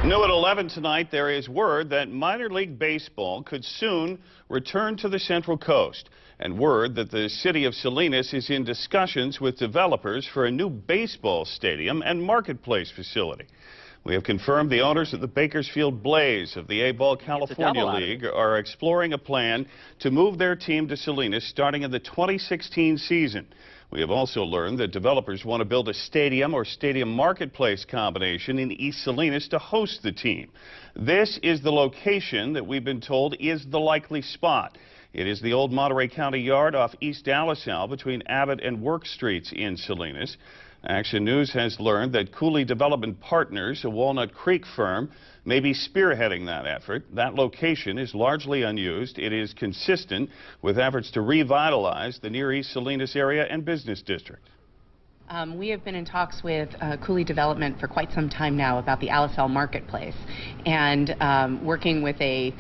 New at 11 tonight, there is word that minor league baseball could soon return to the Central Coast, and word that the city of Salinas is in discussions with developers for a new baseball stadium and marketplace facility. We have confirmed the owners of the Bakersfield Blaze of the A-Ball California League are exploring a plan to move their team to Salinas starting in the 2016 season. We have also learned that developers want to build a stadium or stadium marketplace combination in East Salinas to host the team. This is the location that we've been told is the likely spot. It is the old Monterey County Yard off East DeLaSalle between Abbott and Work Streets in Salinas. Action News has learned that Cooley Development Partners, a Walnut Creek firm, may be spearheading that effort. That location is largely unused. It is consistent with efforts to revitalize the Near East Salinas area and business district. We have been in talks with Cooley Development for quite some time now about the LaSalle marketplace, and working with a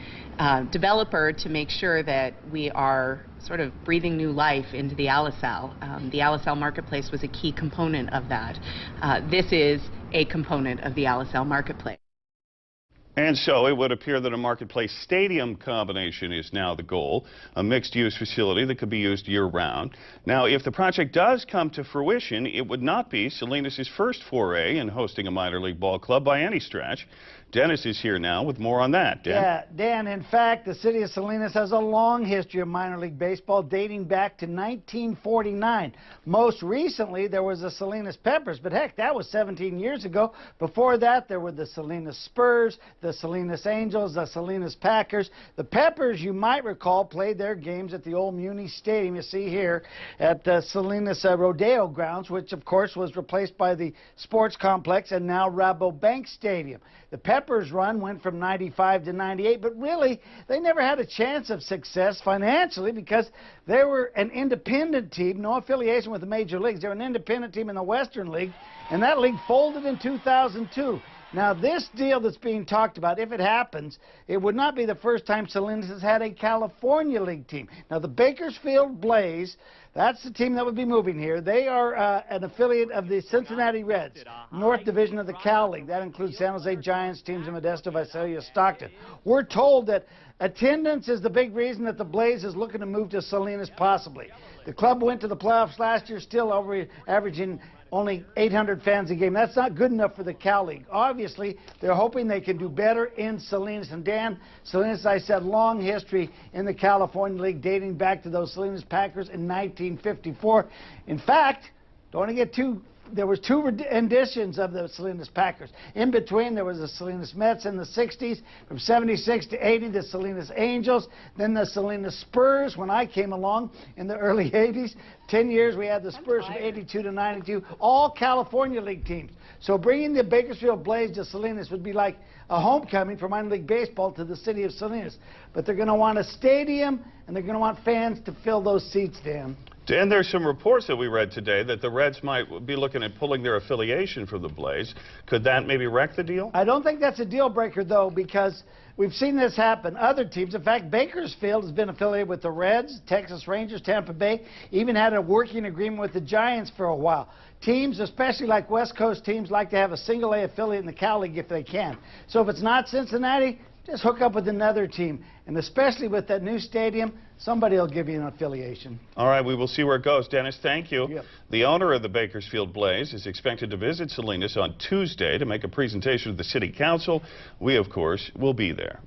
developer to make sure that we are sort of breathing new life into the LaSalle. The LaSalle marketplace was a key component of that. This is a component of the LaSalle marketplace. And so it would appear that a marketplace stadium combination is now the goal, a mixed-use facility that could be used year-round. Now, if the project does come to fruition, it would not be Salinas' first foray in hosting a minor league ball club by any stretch. Dennis is here now with more on that. Dan? Yeah, Dan, in fact, the city of Salinas has a long history of minor league baseball dating back to 1949. Most recently, there was the Salinas Peppers, but heck, that was 17 years ago. Before that, there were the Salinas Spurs, the Salinas Angels, the Salinas Packers. The Peppers, you might recall, played their games at the old Muni Stadium, you see here, at the Salinas Rodeo Grounds, which, of course, was replaced by the sports complex and now Rabobank Stadium. The Peppers run went from 95 to 98, but really, they never had a chance of success financially because they were an independent team, no affiliation with the major leagues. They were an independent team in the Western League, and that league folded in 2002. Now, this deal that's being talked about, if it happens, it would not be the first time Salinas has had a California League team. Now, the Bakersfield Blaze, that's the team that would be moving here. They are an affiliate of the Cincinnati Reds, North Division of the Cal League. That includes San Jose Giants, teams in Modesto, Visalia, Stockton. We're told that attendance is the big reason that the Blaze is looking to move to Salinas possibly. The club went to the playoffs last year, still averaging only 800 fans a game. That's not good enough for the Cal League. Obviously, they're hoping they can do better in Salinas. And Dan, Salinas, as I said, long history in the California League dating back to those Salinas Packers in 1954. In fact, don't want to get there was two renditions of the Salinas Packers. In between, there was the Salinas Mets in the 60s. From 76 to 80, the Salinas Angels. Then the Salinas Spurs when I came along in the early 80s. 10 years, we had the Spurs from 82 to 92. All California League teams. So bringing the Bakersfield Blaze to Salinas would be like a homecoming for minor league baseball to the city of Salinas. But they're going to want a stadium, and they're going to want fans to fill those seats, Dan. And there's some reports that we read today that the Reds might be looking at pulling their affiliation from the Blaze. Could that maybe wreck the deal? I don't think that's a deal breaker, though, because we've seen this happen. Other teams, in fact, Bakersfield has been affiliated with the Reds, Texas Rangers, Tampa Bay, even had a working agreement with the Giants for a while. Teams, especially like West Coast teams, like to have a single-A affiliate in the Cal League if they can. So if it's not Cincinnati, just hook up with another team. And especially with that new stadium, somebody will give you an affiliation. All right, we will see where it goes. Dennis, thank you. Yep. The owner of the Bakersfield Blaze is expected to visit Salinas on Tuesday to make a presentation to the City Council. We, of course, will be there.